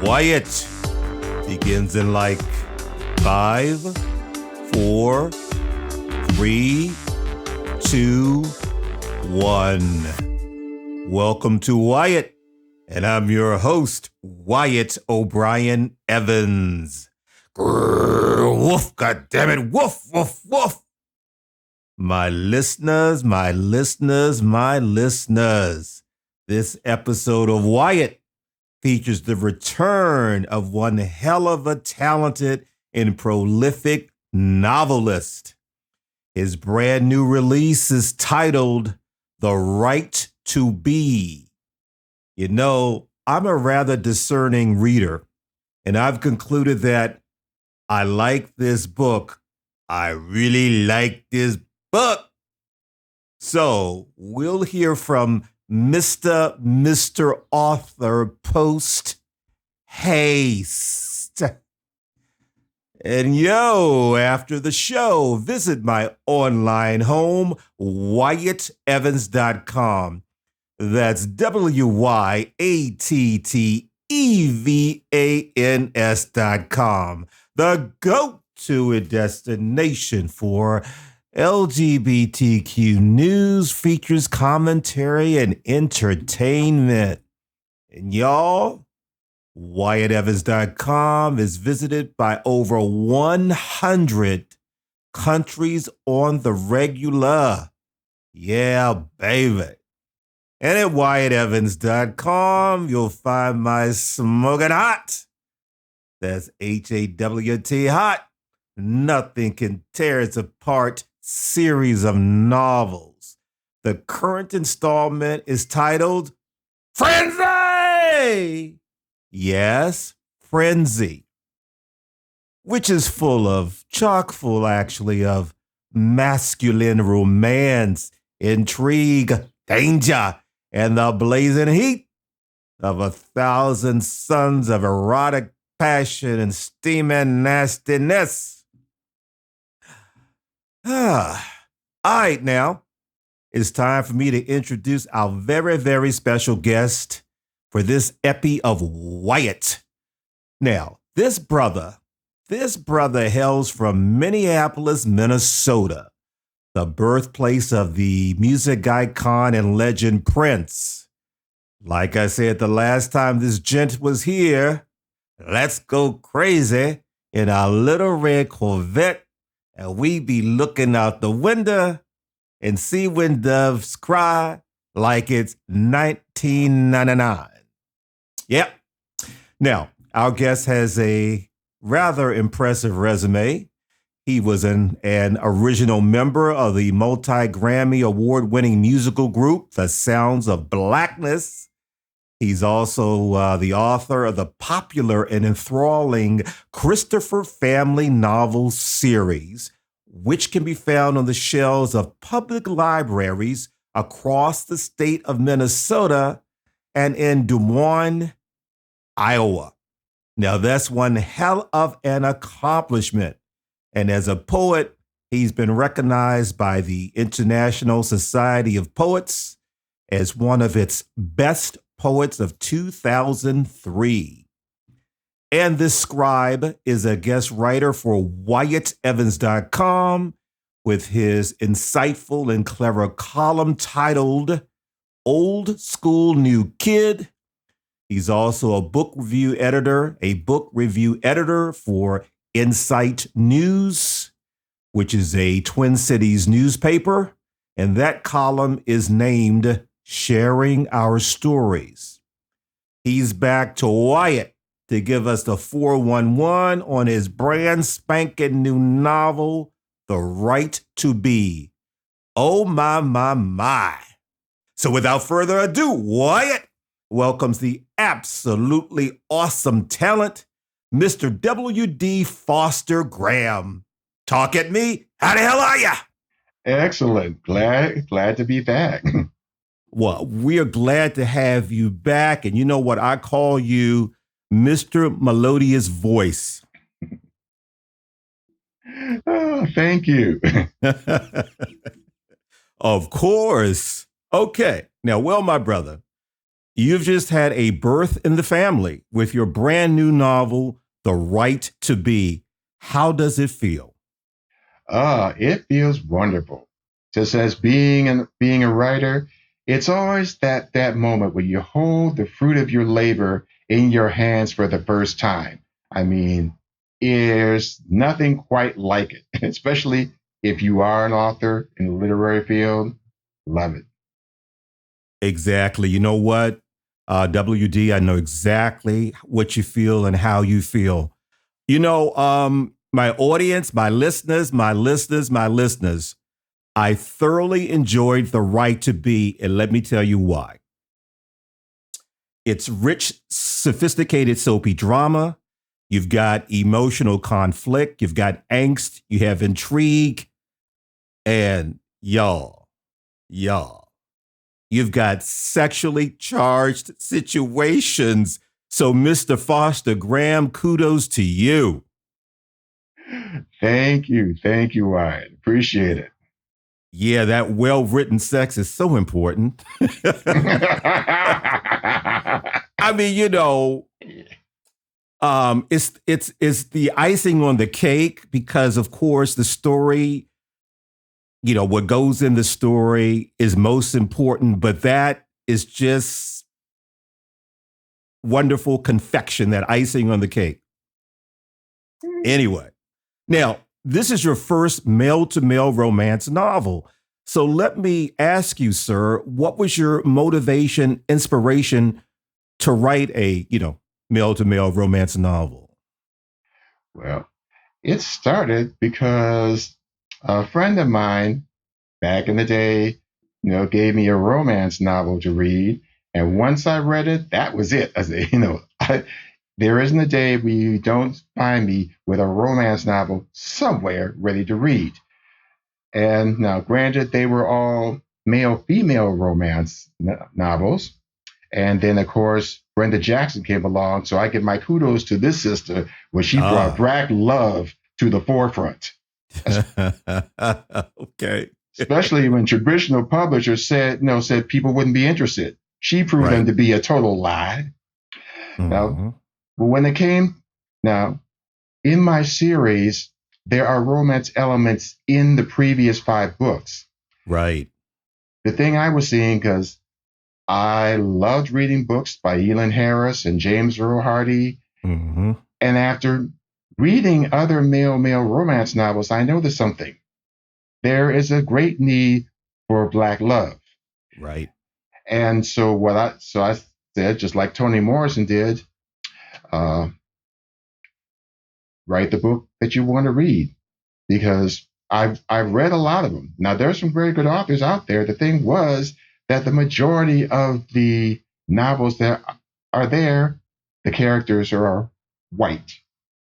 Wyatt begins in like 5, 4, 3, 2, 1. Welcome to Wyatt, and I'm your host, Wyatt O'Brien Evans. Grrr, woof, goddammit, woof, woof, woof. My listeners, this episode of Wyatt features the return of one hell of a talented and prolific novelist. His brand new release is titled The Right to Be. You know, I'm a rather discerning reader, and I've concluded that I like this book. I really like this book. So we'll hear from Mr. Author Post Haste. And after the show, visit my online home, WyattEvans.com. That's WyattEvans.com. The go-to destination for LGBTQ news, features, commentary, and entertainment. And y'all, WyattEvans.com is visited by over 100 countries on the regular. Yeah, baby. And at WyattEvans.com, you'll find my smoking hot. That's HAWT hot. Nothing can tear us apart series of novels. The current installment is titled Frenzy! Yes, Frenzy. Which is chock full actually, of masculine romance, intrigue, danger, and the blazing heat of 1,000 suns of erotic passion and steaming nastiness. All right, now it's time for me to introduce our very, very special guest for this epi of Wyatt. Now, this brother hails from Minneapolis, Minnesota, the birthplace of the music icon and legend Prince. Like I said the last time this gent was here, let's go crazy in our little red Corvette, and we be looking out the window and see when doves cry like it's 1999. Yep. Now, our guest has a rather impressive resume. He was an original member of the multi-Grammy award-winning musical group, The Sounds of Blackness. He's also the author of the popular and enthralling Christopher Family novel series, which can be found on the shelves of public libraries across the state of Minnesota and in Des Moines, Iowa. Now, that's one hell of an accomplishment. And as a poet, he's been recognized by the International Society of Poets as one of its best poets of 2003. And this scribe is a guest writer for WyattEvans.com with his insightful and clever column titled Old School New Kid. He's also a book review editor for Insight News, which is a Twin Cities newspaper. And that column is named Sharing Our Stories. He's back to Wyatt to give us the 411 on his brand spanking new novel, The Right to Be. Oh, my, my, my. So without further ado, Wyatt welcomes the absolutely awesome talent, Mr. W.D. Foster Graham. Talk at me. How the hell are ya? Excellent. Glad to be back. Well, we are glad to have you back. And you know what? I call you Mr. Melodious Voice. Oh, thank you. Of course. Okay. Now, well, my brother, You've just had a birth in the family with your brand new novel, The Right to Be. How does it feel? It feels wonderful. Just as being a writer, it's always that moment where you hold the fruit of your labor in your hands for the first time. I mean, there's nothing quite like it, especially if you are an author in the literary field. Love it. Exactly. You know what? WD, I know exactly what you feel and how you feel. My audience, my listeners, I thoroughly enjoyed The Right to Be, and let me tell you why. It's rich, sophisticated soapy drama. You've got emotional conflict. You've got angst. You have intrigue. And y'all, you've got sexually charged situations. So, Mr. Foster Graham, kudos to you. Thank you. Thank you, Wyatt. Appreciate it. Yeah, that well-written sex is so important. I mean, it's the icing on the cake because, of course, the story, what goes in the story is most important, but that is just wonderful confection, that icing on the cake. Anyway, now, this is your first male-to-male romance novel. So let me ask you, sir, what was your motivation, inspiration to write a, male-to-male romance novel? Well, it started because a friend of mine back in the day, gave me a romance novel to read. And once I read it, that was it. I said, there isn't a day where you don't find me with a romance novel somewhere ready to read. And now, granted, they were all male female romance novels. And then, of course, Brenda Jackson came along. So I give my kudos to this sister where she brought black love to the forefront. Okay. Especially when traditional publishers said people wouldn't be interested. She proved them to be a total lie. Mm-hmm. Now, but when it came now in my series, there are romance elements in the previous 5 books. Right. The thing I was seeing, because I loved reading books by Elin Harris and James Earl Hardy, mm-hmm. and after reading other male romance novels, I noticed something. There is a great need for black love. Right. And so I said, just like Toni Morrison did, write the book that you want to read, because I've read a lot of them. Now there's some very good authors out there. The thing was that the majority of the novels that are there, the characters are white.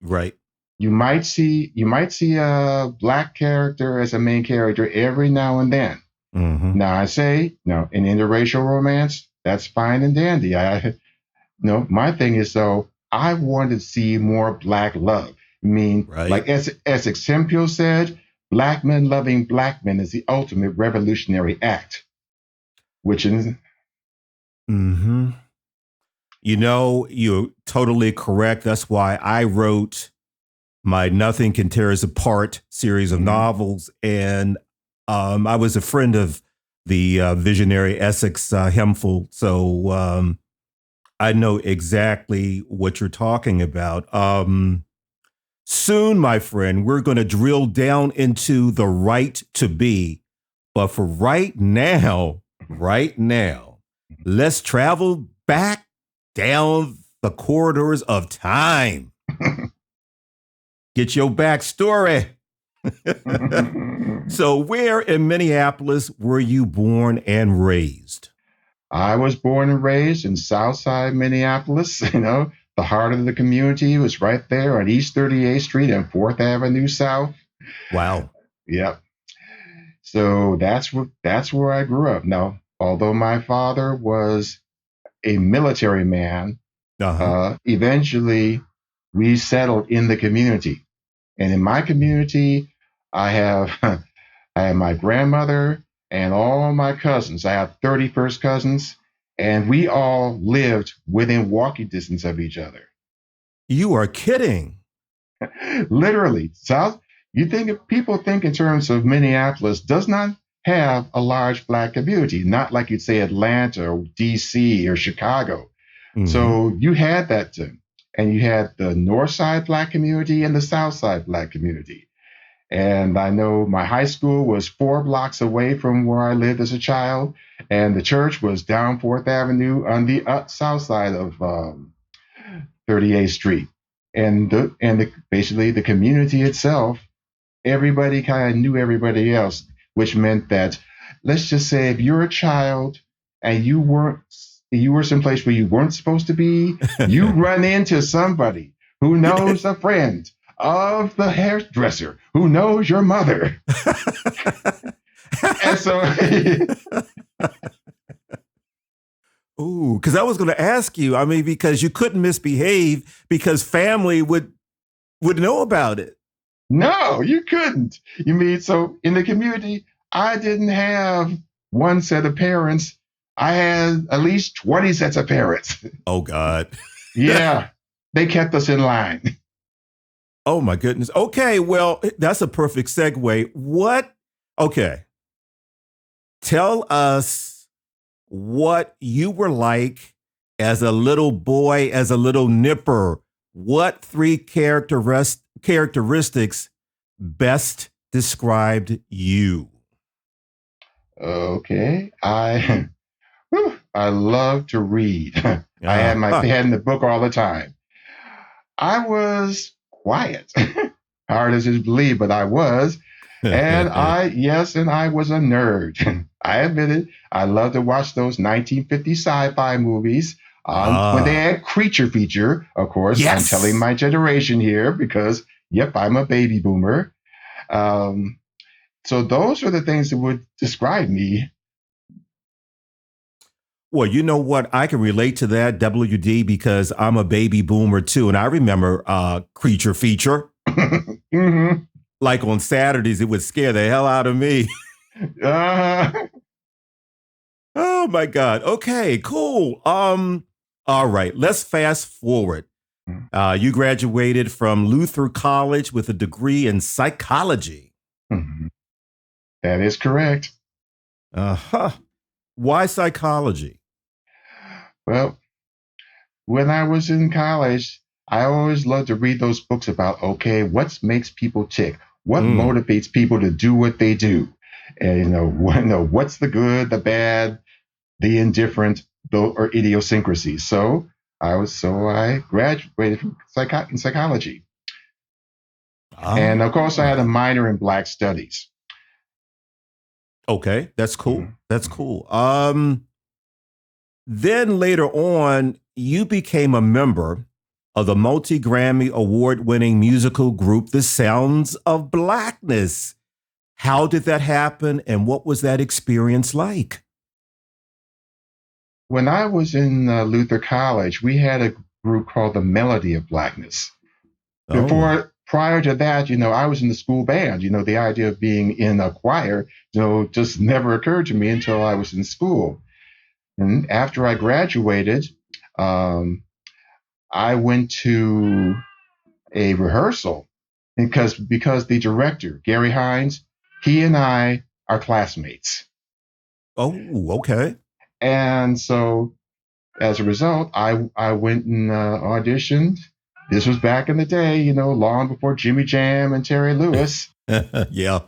Right. You might see a black character as a main character every now and then. Mm-hmm. Now I say, no, in interracial romance, that's fine and dandy. My thing is, though, I want to see more black love. I mean, like Essex Hemphill said, black men loving black men is the ultimate revolutionary act. Which is, mm-hmm. You're totally correct. That's why I wrote my Nothing Can Tear Us Apart series of novels. And I was a friend of the visionary Essex Hemphill. So I know exactly what you're talking about. Soon, my friend, we're going to drill down into The Right to Be. But for right now, let's travel back down the corridors of time. Get your backstory. So where in Minneapolis were you born and raised? I was born and raised in Southside Minneapolis. The heart of the community was right there on East 38th Street and 4th Avenue South. Wow. Yep. So that's where I grew up. Now, although my father was a military man, eventually we settled in the community. And in my community, I have I have my grandmother and all my cousins. I have 30 first cousins, and we all lived within walking distance of each other. You are kidding. Literally, South. People think in terms of Minneapolis does not have a large Black community, not like you'd say Atlanta or DC or Chicago. Mhm. So you had that thing. And you had the North Side Black community and the South Side Black community. And I know my high school was 4 blocks away from where I lived as a child, and the church was down 4th Avenue on the south side of 38th Street. Basically the community itself, everybody kind of knew everybody else, which meant that, let's just say, if you're a child and you were someplace where you weren't supposed to be, you run into somebody who knows a friend of the hairdresser who knows your mother. And so Ooh, because I was going to ask you, I mean, because you couldn't misbehave because family would know about it. no, you couldn't. You mean, so in the community, I didn't have one set of parents. I had at least 20 sets of parents. Oh, God. Yeah, they kept us in line. Oh, my goodness. Okay, well, that's a perfect segue. Okay, tell us what you were like as a little boy, as a little nipper. What 3 characteristics best described you? Okay, I love to read. I had my Uh-huh. pen in the book all the time. I was quiet, hard as you believe, but I was. And I was a nerd. I admit it. I love to watch those 1950 sci-fi movies. When they had creature feature, of course, I'm telling Yes. my generation here because, yep, I'm a baby boomer. Um, so those are the things that would describe me. Well, you know what? I can relate to that, WD, because I'm a baby boomer too. And I remember Creature Feature. Hmm. Like on Saturdays, it would scare the hell out of me. uh, Oh my God. Okay, cool. All right, let's fast forward. You graduated from Luther College with a degree in psychology. Mhm. That is correct. Uh-huh. Why psychology? Well, when I was in college, I always loved to read those books about, okay, what makes people tick? What Mm. motivates people to do what they do? And, what's the good, the bad, the indifferent, or idiosyncrasies. So I graduated from in psychology. And of course, I had a Ah. minor in Black studies. Okay, that's cool. Mhm. That's cool. Then later on, you became a member of the multi Grammy award winning musical group, The Sounds of Blackness. How did that happen and what was that experience like? When I was in Luther College, we had a group called the Melody of Blackness. Oh, Prior to that, I was in the school band. The idea of being in a choir, just never occurred to me until I was in school. And after I graduated, um, I went to a rehearsal because the director, Gary Hines, he and I are classmates. oh, okay. And so as a result, I went and auditioned. This was back in the day, long before Jimmy Jam and Terry Lewis. Yeah,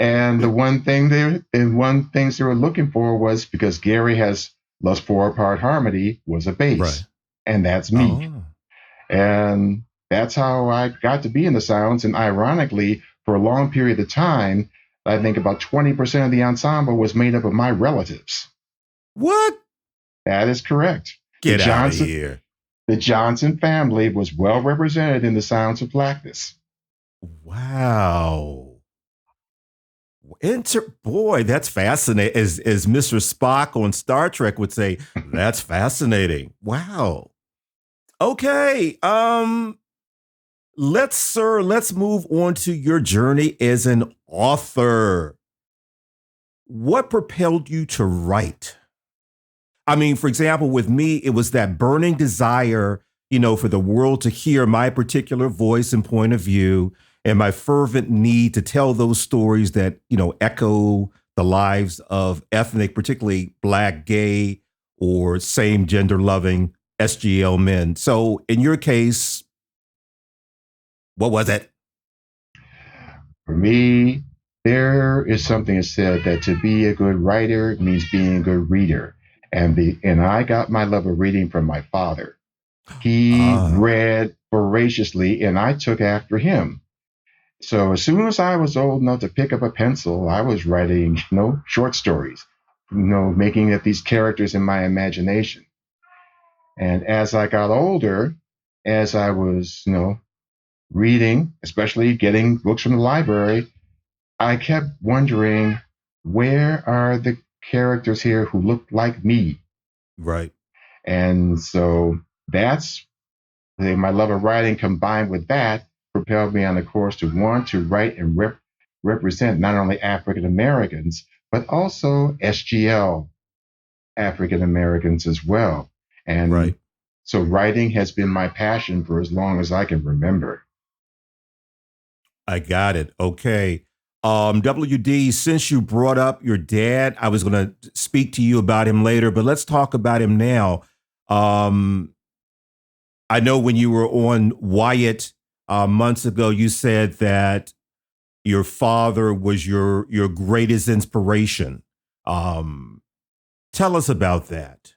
And one things they were looking for was because Gary has loves 4-part harmony was a right. bass, and that's me. Oh, And that's how I got to be in the sounds. And ironically, for a long period of time, I think about 20% of the ensemble was made up of my relatives. what? That is correct. The Get out of Johnson here. the Johnson family was well represented in the Sounds of Blackness. Wow. Boy, that's fascinating. As Mr. Spock on Star Trek would say, that's fascinating. Wow. Okay. Let's move on to your journey as an author. What propelled you to write? I mean, for example, with me, it was that burning desire, for the world to hear my particular voice and point of view, and my fervent need to tell those stories that, echo the lives of ethnic, particularly Black, gay, or same gender loving SGL men. So in your case, what was it? For me, there is something that said that to be a good writer means being a good reader. And I got my love of reading from my father. He Ah, read voraciously, and I took after him. So as soon as I was old enough to pick up a pencil, I was writing, short stories, making up these characters in my imagination. And as I got older, as I was, reading, especially getting books from the library, I kept wondering, where are the characters here who look like me? right. And so that's my love of writing combined with that propelled me on a course to want to write and represent not only African Americans, but also SGL African Americans as well. And Right. so writing has been my passion for as long as I can remember. I got it. Okay. WD, since you brought up your dad, I was going to speak to you about him later, but let's talk about him now. Um, I know when you were on Wyatt months ago, you said that your father was your greatest inspiration. Um, Tell us about that.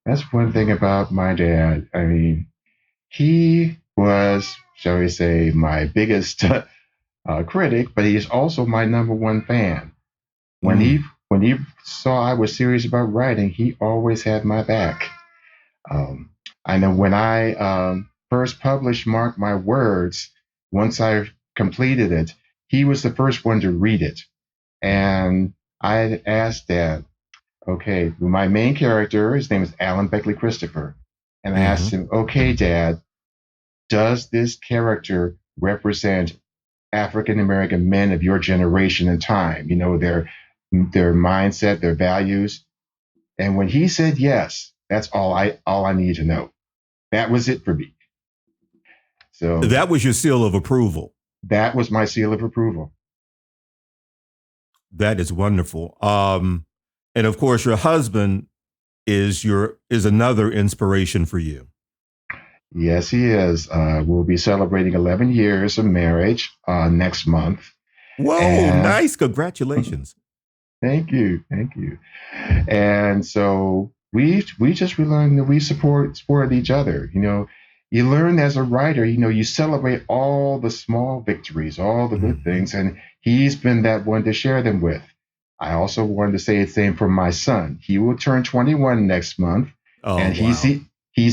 That's one thing about my dad. I mean, he was, shall we say, my biggest critic, but he's also my number one fan. When he Mm, when he saw I was serious about writing, he always had my back. Um, I know when I first published Mark My Words, once I completed it, he was the first one to read it. And I asked Dad, okay, well, my main character, his name is Alan Beckley Christopher. And I asked hmm him, okay, Dad, does this character represent African American men of your generation and time? Their mindset, their values. And when he said yes, that's all I need to know. That was it for me. So That was your seal of approval. that was my seal of approval. That is wonderful. And of course, your husband is another inspiration for you. Yes, he is. We'll be celebrating 11 years of marriage next month. Whoa, And nice. Congratulations. thank you. And so we just learned that we supported each other. You learn as a writer. You celebrate all the small victories, all the good Hmm. things, and he's been that one to share them with. I also wanted to say the same for my son. He will turn 21 next month, Oh, and he's wow.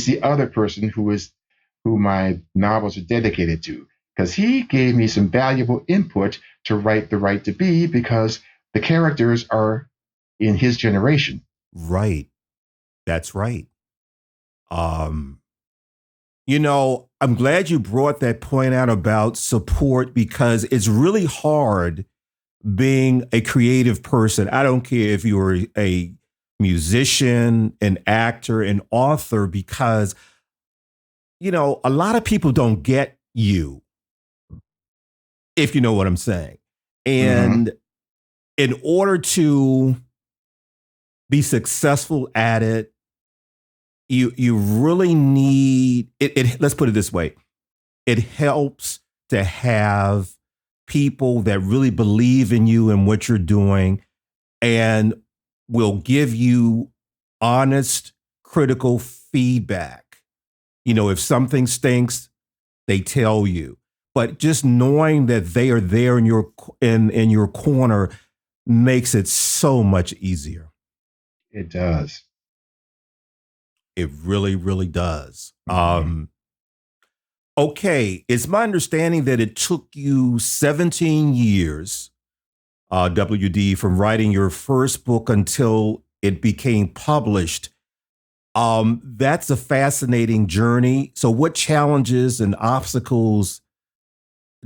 the other person who my novels are dedicated to, because he gave me some valuable input to write The Right to Be, because the characters are in his generation. Right. That's right. Um, I'm glad you brought that point out about support because it's really hard being a creative person. I don't care if you're a musician, an actor, an author, because, a lot of people don't get you, if you know what I'm saying. Hmm. And in order to be successful at it, you really need it. Let's put it this way: it helps to have people that really believe in you and what you're doing, and will give you honest, critical feedback. If something stinks, they tell you. But just knowing that they are there in your corner makes it so much easier. It does. It really, really does. Hmm. Okay, it's my understanding that it took you 17 years, WD, from writing your first book until it became published. That's a fascinating journey. So, what challenges and obstacles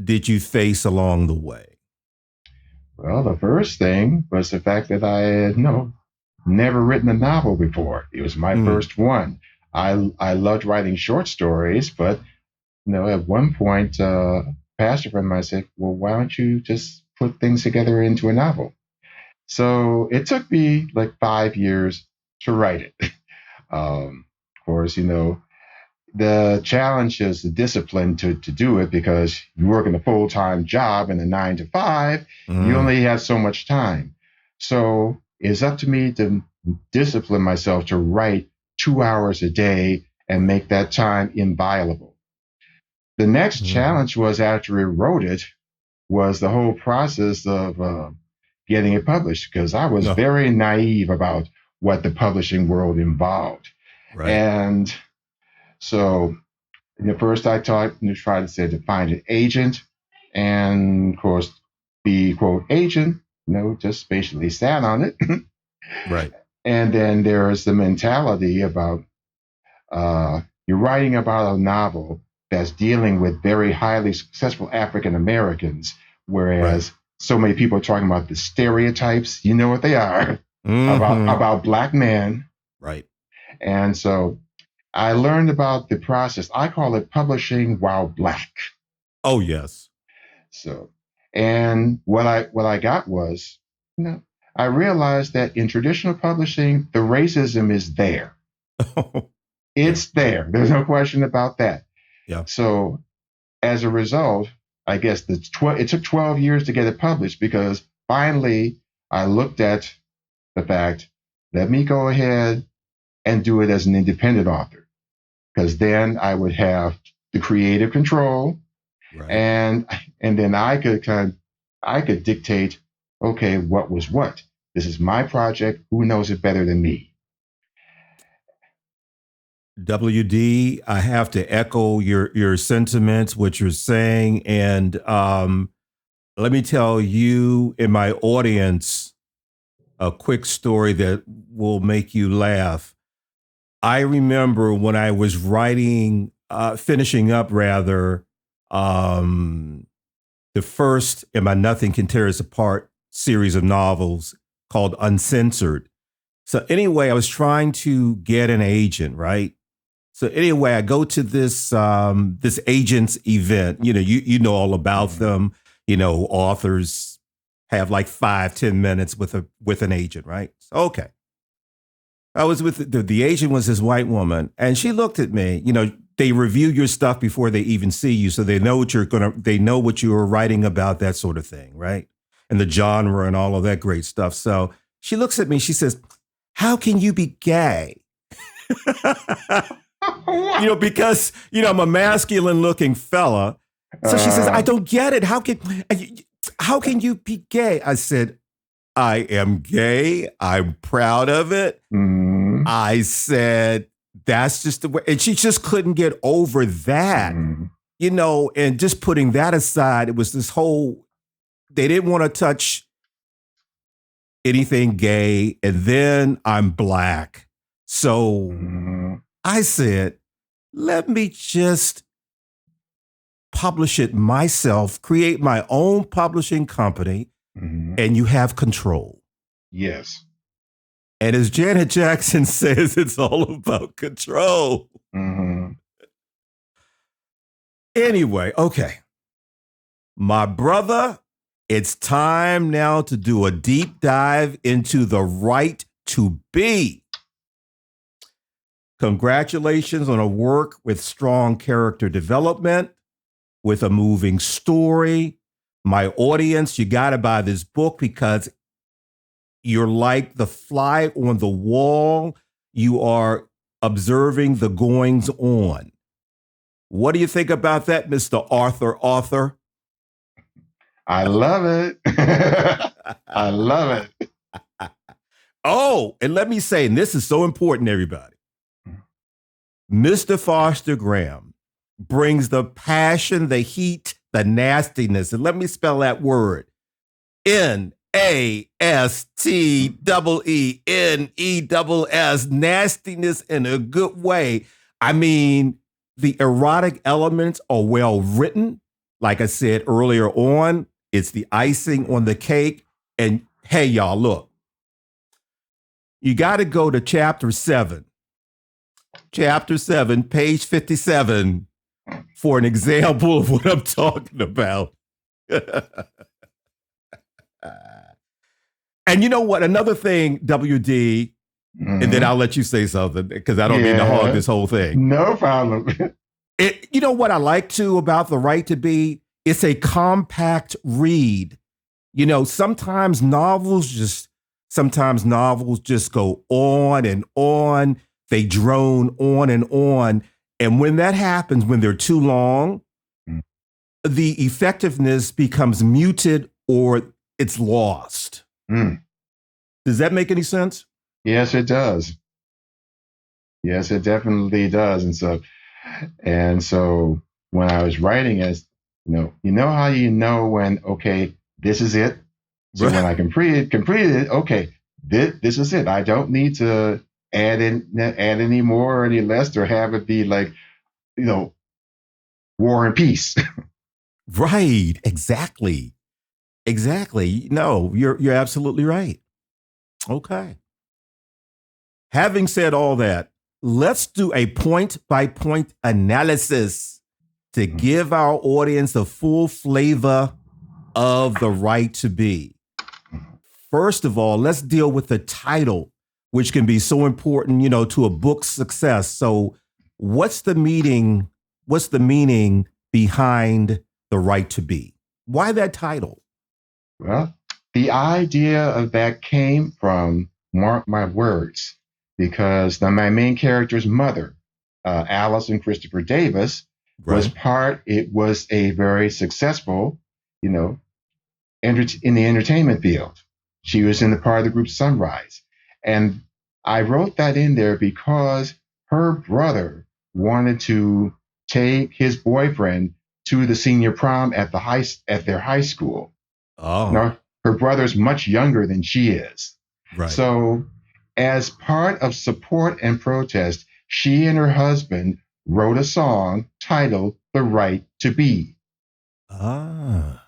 did you face along the way? Well, the first thing was the fact that I had never written a novel before. It was my Mm, first one. I loved writing short stories, but at one point, a pastor friend of mine said, "Well, why don't you just put things together into a novel?" So it took me like 5 years to write it. Of course, the challenge is the discipline to do it because you work in a full time job in a 9 to 5, you mm, only have so much time. So it's up to me to discipline myself to write 2 hours a day and right. make that time inviolable. The next Hmm. challenge was after we wrote it was the whole process of getting it published because I was No, very naive about what the publishing world involved. right, And so first I tried to say to find an agent, and of course the quote agent, just basically sat on it. right, And then there is the mentality about you're writing about a novel that's dealing with very highly successful African Americans, right. whereas so many people are talking about the stereotypes. You know what they are about Hmm. about black men, Right. and so I learned about the process. I call it publishing while black. Oh, yes. So, and what I got was, you know, I realized that in traditional publishing, the racism is there. Yeah, It's there. There's no question about that. yeah. So, as a result, I guess it took 12 years to get it published because finally I looked at the fact, let me go ahead and do it as an independent author because then I would have the creative control, Right. and then I could dictate, okay, what was what. This is my project. Who knows it better than me? WD, I have to echo your sentiments, what you're saying, and let me tell you and my audience a quick story that will make you laugh. I remember when I was finishing up rather, um, the first in my Nothing Can Tear Us Apart series of novels called Uncensored. So anyway, I was trying to get an agent, right? So anyway, I go to this agent's event. You know all about Mm-hmm. them. Authors have like 5-10 minutes with an agent, right? So, okay. I was with the agent was this white woman, and she looked at me. They review your stuff before they even see you, so they know what you are writing about, that sort of thing, right? And the genre and all of that great stuff. So she looks at me. She says, "How can you be gay?" Because I'm a masculine looking fella. So she says, "I uh, don't get it. How can you be gay?" I said, "I am gay. I'm proud of it." mm, I said, "That's just the way." And she just couldn't get over that, mm, and just putting that aside, it was this whole, they didn't want to touch anything gay. And then I'm black. So mm, I said, let me just publish it myself, create my own publishing company, mm. and you have control. Yes. And as Janet Jackson says, it's all about control. Mm, Anyway, okay. My brother, it's time now to do a deep dive into the right to be. Congratulations on a work with strong character development, with a moving story. My audience, you got to buy this book because you're like the fly on the wall. You are observing the goings on. What do you think about that, Mr. Author? I love it. I love it. Oh, and let me say, and this is so important, everybody. Mr. Foster Graham brings the passion, the heat, the nastiness. And let me spell that word: NASTEENESS, nastiness in a good way. I mean, the erotic elements are well written. Like I said earlier on, it's the icing on the cake. And hey, y'all, look, you got to go to chapter 7. Chapter 7, page 57 for an example of what I'm talking about. And you know what? Another thing, WD, and then I'll let you say something because I don't mean to hog this whole thing. No problem. You know what I like too about The Right to Be? It's a compact read. You know, sometimes novels just go on and on. They drone on and on. And when that happens, when they're too long, the effectiveness becomes muted or it's lost. Does that make any sense? Yes, it does. Yes, it definitely does. And so when I was writing it, you know how you know when, okay, this is it. So when I completed it, okay, this is it. I don't need to add any more or any less or have it be like, War and Peace. Right. Exactly. No, you're absolutely right. Okay. Having said all that, let's do a point-by-point analysis to give our audience a full flavor of The Right to Be. First of all, let's deal with the title, which can be so important, to a book's success. So what's the meaning behind The Right to Be? Why that title? Well, the idea of that came from Mark My Words, because my main character's mother, Allison Christopher Davis, it was a very successful, in the entertainment field. She was in the part of the group Sunrise. And I wrote that in there because her brother wanted to take his boyfriend to the senior prom at their high school. Oh. Now, her brother's much younger than she is. Right. So, as part of support and protest, she and her husband wrote a song titled The Right to Be. Ah.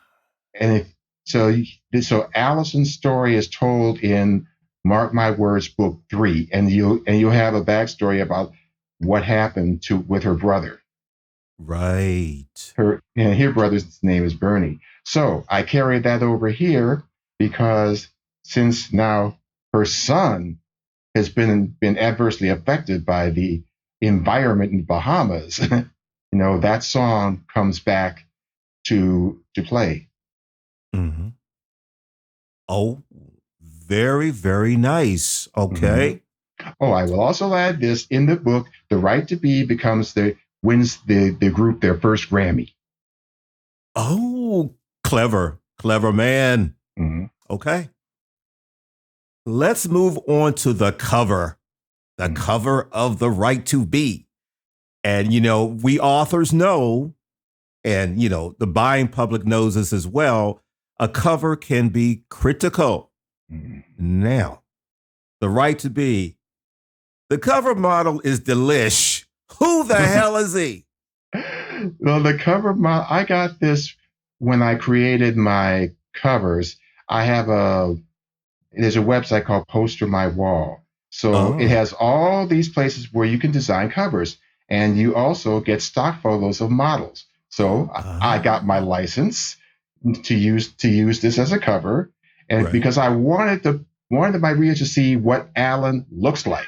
And so Allison's story is told in Mark My Words, book 3, and you'll have a backstory about what happened with her brother. Right. Her brother's name is Bernie. So I carried that over here because since now her son has been adversely affected by the environment in the Bahamas, that song comes back to play. Mm-hmm. Oh, very, very nice. Okay. Mm-hmm. Oh, I will also add this in the book. The Right to Be wins the group their first Grammy. Oh, clever man. Mm-hmm. Okay. Let's move on to the cover. The cover of The Right to Be. And, we authors know, and, the buying public knows this as well, a cover can be critical. Now, The Right to Be, the cover model is delish. Who the hell is he? Well, the cover model, I got this when I created my covers. There's a website called Poster My Wall. So It has all these places where you can design covers, and you also get stock photos of models. So I got my license to use this as a cover, and because I wanted my readers to see what Alan looks like.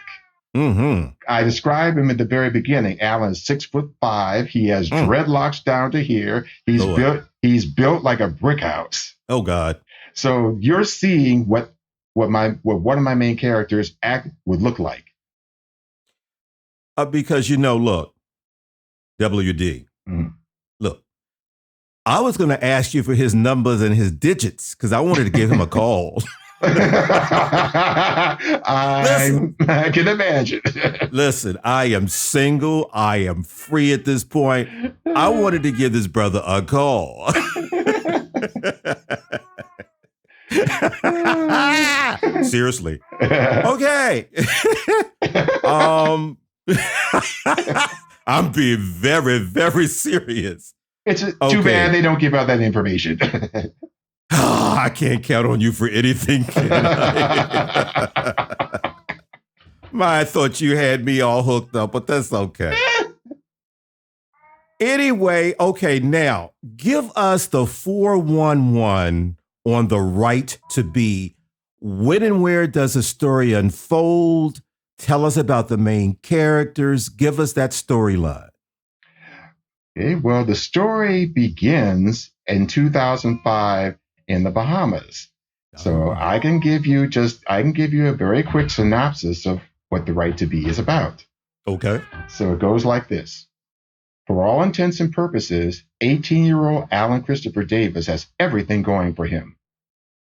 Mm-hmm. I describe him at the very beginning. Alan is 6'5". He has dreadlocks down to here. He's built like a brick house. Oh God! So you're seeing what one of my main characters would look like. Because look, WD. Look, I was going to ask you for his numbers and his digits because I wanted to give him a call. I can imagine. Listen, I am single. I am free at this point. I wanted to give this brother a call. Seriously. Okay. I'm being very, very serious. It's too bad they don't give out that information. I can't count on you for anything, can I? I thought you had me all hooked up, but that's okay. Anyway, okay, now give us the 411 on the right to be. When and where does the story unfold? Tell us about the main characters. Give us that storyline. Okay, well, the story begins in 2005 in the Bahamas. So Oh, I can give you a very quick synopsis of what The Right to Be is about. okay. So it goes like this. For all intents and purposes, 18-year-old Alan Christopher Davis has everything going for him.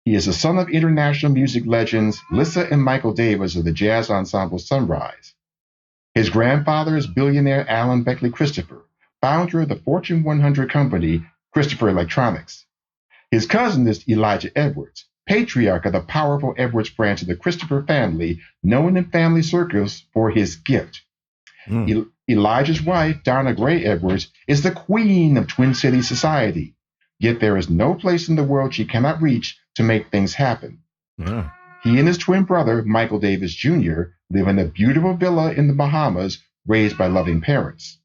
He is the son of international music legends Lissa and Michael Davis of the jazz ensemble Sunrise. His grandfather is billionaire Alan Beckley Christopher, founder of the Fortune 100 company Christopher Electronics. His cousin is Elijah Edwards, patriarch of the powerful Edwards branch of the Christopher family, known in family circles for his gift. Elijah's wife, Donna Gray Edwards, is the queen of Twin Cities society. Yet there is no place in the world she cannot reach to make things happen. Yeah. He and his twin brother, Michael Davis Jr., live in a beautiful villa in the Bahamas, raised by loving parents.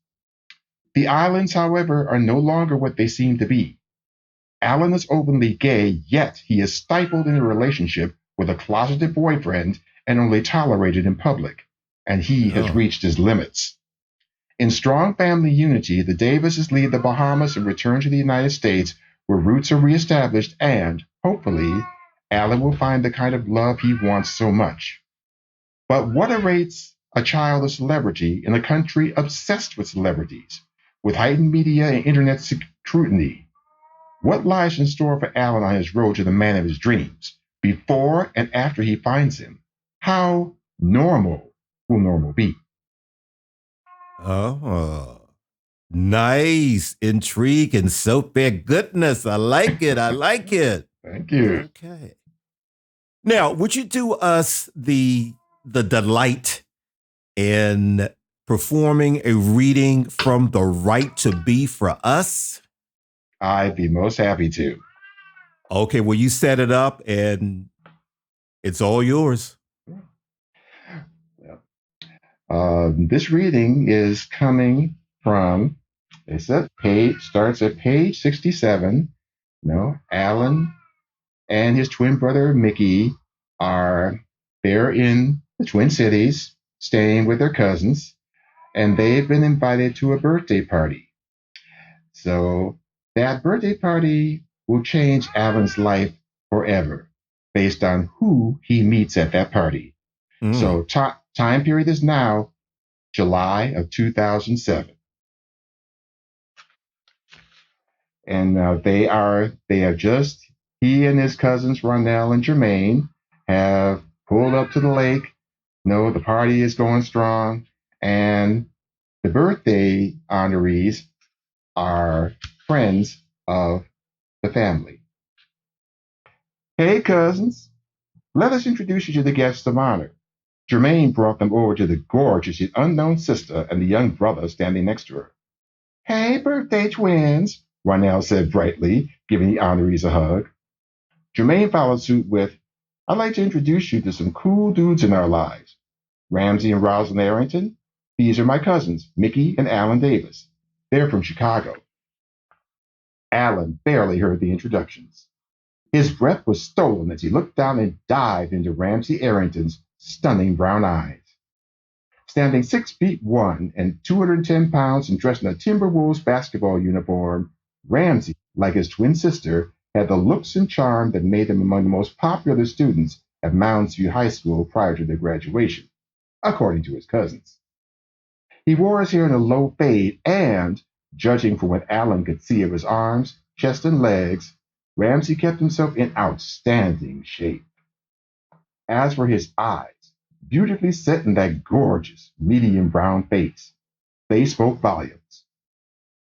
The islands, however, are no longer what they seem to be. Alan is openly gay, yet he is stifled in a relationship with a closeted boyfriend and only tolerated in public, and he has reached his limits. In strong family unity, the Davises leave the Bahamas and return to the United States, where roots are reestablished and, hopefully, Alan will find the kind of love he wants so much. But what awaits a child of celebrity in a country obsessed with celebrities, with heightened media and internet scrutiny? What lies in store for Alan on his road to the man of his dreams, before and after he finds him? How normal will normal be? Oh, nice. Intrigue and soapy goodness. I like it. I like it. Thank you. Okay. Now, would you do us the delight in performing a reading from The Right to Be for us? I'd be most happy to. Okay, well, you set it up and it's all yours. This reading is coming from, it said starts at page 67. Alan and his twin brother Mickey are there in the Twin Cities, staying with their cousins, and they've been invited to a birthday party. So that birthday party will change Alan's life forever based on who he meets at that party. So time period is now July of 2007. And he and his cousins, Ronell and Jermaine, have pulled up to the lake. The party is going strong. And the birthday honorees are friends of the family. Hey, cousins, let us introduce you to the guests of honor. Jermaine brought them over to the gorgeous yet unknown sister and the young brother standing next to her. Hey, birthday twins, Ronell said brightly, giving the honorees a hug. Jermaine followed suit with, I'd like to introduce you to some cool dudes in our lives. Ramsey and Rosalind Arrington. These are my cousins, Mickey and Alan Davis. They're from Chicago. Alan barely heard the introductions. His breath was stolen as he looked down and dived into Ramsey Arrington's stunning brown eyes. Standing 6'1" and 210 pounds and dressed in a Timberwolves basketball uniform, Ramsey, like his twin sister, had the looks and charm that made him among the most popular students at Mounds View High School prior to their graduation, according to his cousins. He wore his hair in a low fade and, judging from what Alan could see of his arms, chest, and legs, Ramsey kept himself in outstanding shape. As for his eyes, beautifully set in that gorgeous, medium brown face, they spoke volumes.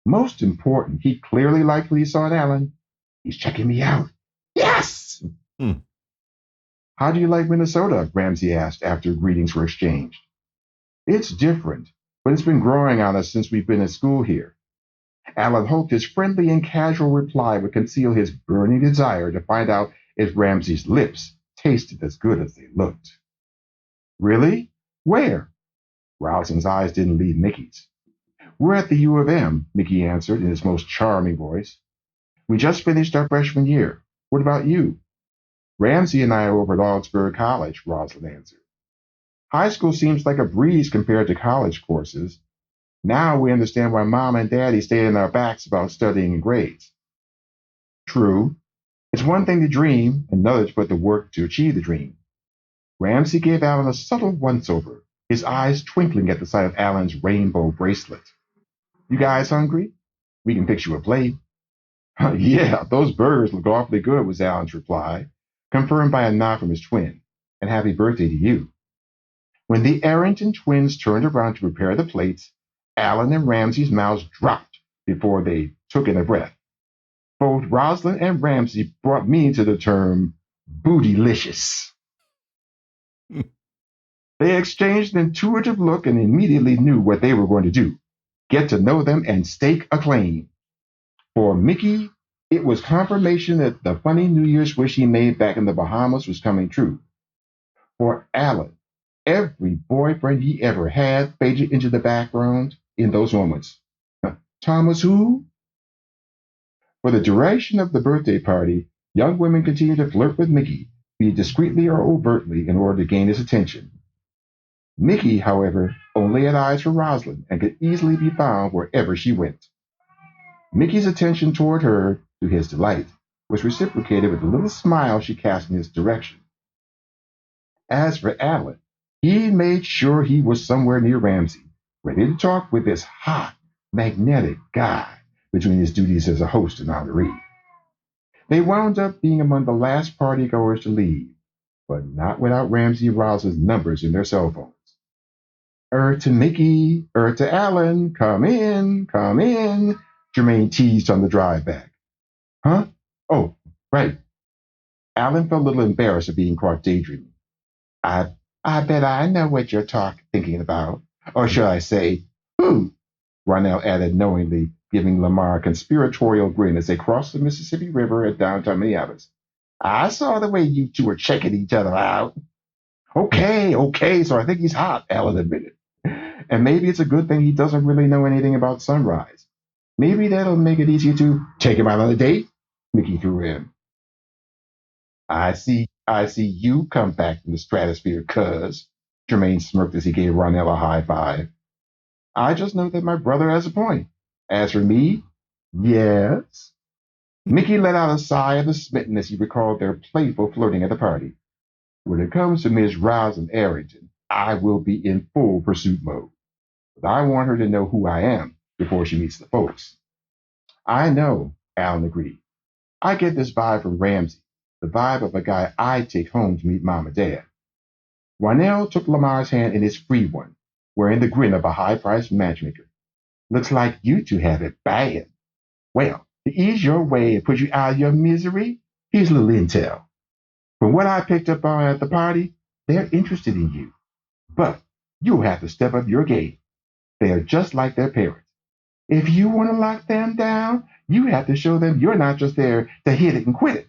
Most important, he clearly liked what he saw in Alan. He's checking me out. Yes! How do you like Minnesota? Ramsey asked after greetings were exchanged. It's different, but it's been growing on us since we've been at school here. Alan hoped his friendly and casual reply would conceal his burning desire to find out if Ramsay's lips tasted as good as they looked. Really? Where? Rosalind's eyes didn't leave Mickey's. We're at the U of M, Mickey answered in his most charming voice. We just finished our freshman year. What about you? Ramsay and I are over at Augsburg College, Rosalind answered. High school seems like a breeze compared to college courses. Now we understand why Mom and Daddy stayed in our backs about studying and grades. True. It's one thing to dream, another to put the work to achieve the dream. Ramsay gave Alan a subtle once-over, his eyes twinkling at the sight of Alan's rainbow bracelet. You guys hungry? We can fix you a plate. Yeah, those burgers look awfully good, was Alan's reply, confirmed by a nod from his twin. And happy birthday to you. When the Arrington twins turned around to prepare the plates, Alan and Ramsay's mouths dropped before they took in a breath. Both Rosalind and Ramsay brought me to the term bootylicious. They exchanged an intuitive look and immediately knew what they were going to do. Get to know them and stake a claim. For Mickey, it was confirmation that the funny New Year's wish he made back in the Bahamas was coming true. For Alan, every boyfriend he ever had faded into the background in those moments. Thomas who? For the duration of the birthday party, young women continued to flirt with Mickey, be it discreetly or overtly, in order to gain his attention. Mickey, however, only had eyes for Rosalind and could easily be found wherever she went. Mickey's attention toward her, to his delight, was reciprocated with a little smile she cast in his direction. As for Alan, he made sure he was somewhere near Ramsay, ready to talk with this hot, magnetic guy between his duties as a host and honoree. They wound up being among the last partygoers to leave, but not without Ramsay and Rosalind's numbers in their cell phones. To Mickey, to Alan, come in, Jermaine teased on the drive back. Huh? Oh, right. Alan felt a little embarrassed at being caught daydreaming. I bet I know what you're thinking about. Or should I say, who? Ronell added knowingly, giving Lamar a conspiratorial grin as they crossed the Mississippi River at downtown Minneapolis. I saw the way you two were checking each other out. Okay, so I think he's hot, Alan admitted. And maybe it's a good thing he doesn't really know anything about Sunrise. Maybe that'll make it easier to take him out on a date, Mickey threw in. I see you come back from the stratosphere, cuz, Jermaine smirked as he gave Ronell a high five. I just know that my brother has a point. As for me, yes. Mickey let out a sigh of the smitten as he recalled their playful flirting at the party. When it comes to Miss Rosalind Arrington, I will be in full pursuit mode. But I want her to know who I am before she meets the folks. I know, Alan agreed. I get this vibe from Ramsay, the vibe of a guy I'd take home to meet Mom and Dad. Ronell took Lamar's hand in his free one, wearing the grin of a high-priced matchmaker. Looks like you two have it bad. Well, to ease your way and put you out of your misery, here's a little intel. From what I picked up on at the party, they're interested in you. But you'll have to step up your game. They are just like their parents. If you want to lock them down, you have to show them you're not just there to hit it and quit it.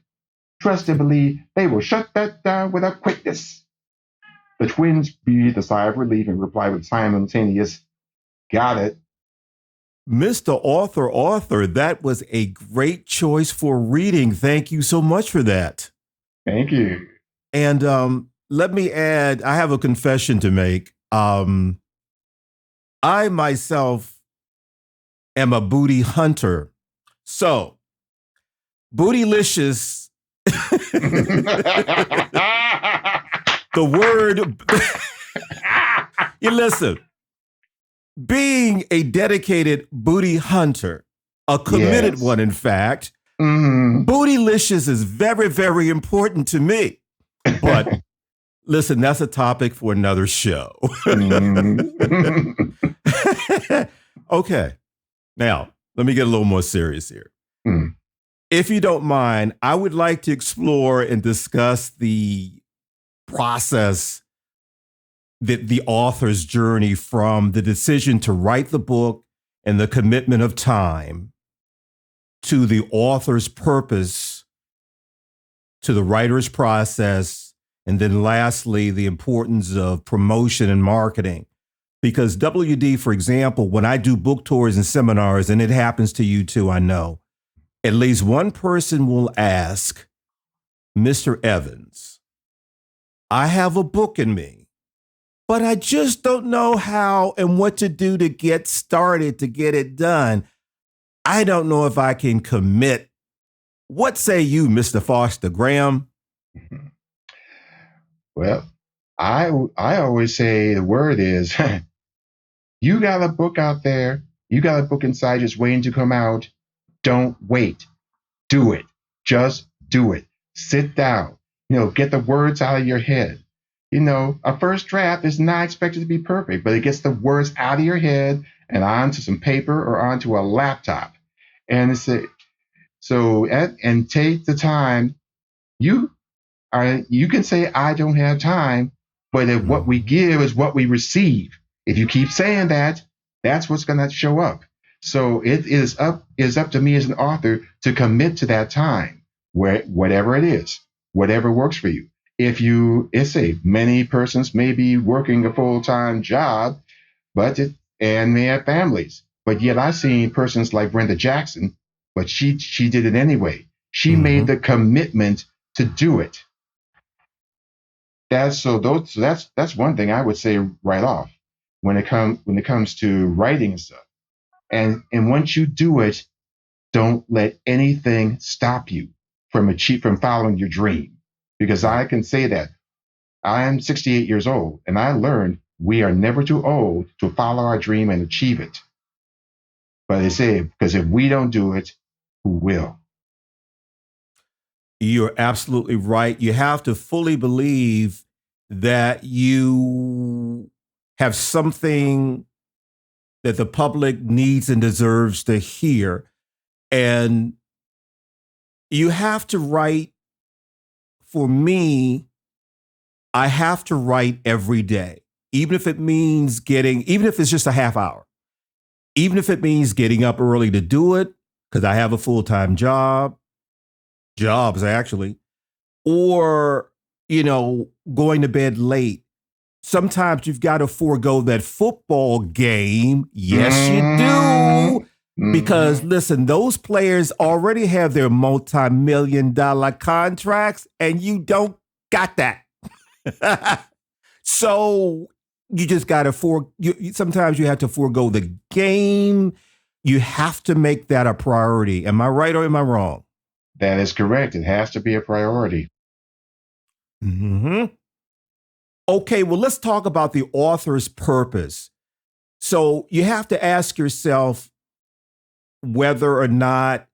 Trust and believe they will shut that down with a quickness. The twins breathed a sigh of relief and replied with simultaneous, got it. Mr. Author, that was a great choice for reading. Thank you so much for that. Thank you. And let me add, I have a confession to make. I myself am a booty hunter. So, bootylicious. The word. You listen. Being a dedicated booty hunter, a committed one, in fact, bootylicious is very, very important to me. But listen, that's a topic for another show. Okay. Now, let me get a little more serious here. If you don't mind, I would like to explore and discuss the process, the author's journey from the decision to write the book and the commitment of time to the author's purpose, to the writer's process, and then lastly, the importance of promotion and marketing. Because WD, for example, when I do book tours and seminars, and it happens to you too, I know, at least one person will ask, Mr. Evans, I have a book in me, but I just don't know how and what to do to get started, to get it done. I don't know if I can commit. What say you, Mr. Foster Graham? Well, I always say the word is you got a book out there, you got a book inside just waiting to come out. Don't wait. Do it. Just do it. Sit down. Get the words out of your head. A first draft is not expected to be perfect, but it gets the words out of your head and onto some paper or onto a laptop. And and take the time. You can say I don't have time, but if what we give is what we receive. If you keep saying that, that's what's going to show up. So it is up to me as an author to commit to that time, whatever it is, whatever works for you. Many persons may be working a full-time job, and they have families. But yet I've seen persons like Brenda Jackson, but she did it anyway. She made the commitment to do it. That's one thing I would say right off when it comes to writing and stuff. And once you do it, don't let anything stop you from following your dream. Because I can say that I am 68 years old, and I learned we are never too old to follow our dream and achieve it. But they say, because if we don't do it, who will? You're absolutely right. You have to fully believe that you have something that the public needs and deserves to hear. And you have to write. For me, I have to write every day, even if it's just a half hour, even if it means getting up early to do it, because I have a full-time jobs actually, or, going to bed late. Sometimes you've got to forego that football game. Yes, you do. Because listen, those players already have their multi-million-dollar contracts and you don't got that. So you just got to sometimes you have to forego the game. You have to make that a priority. Am I right or am I wrong? That is correct. It has to be a priority. Okay, well, let's talk about the author's purpose. So you have to ask yourself whether or not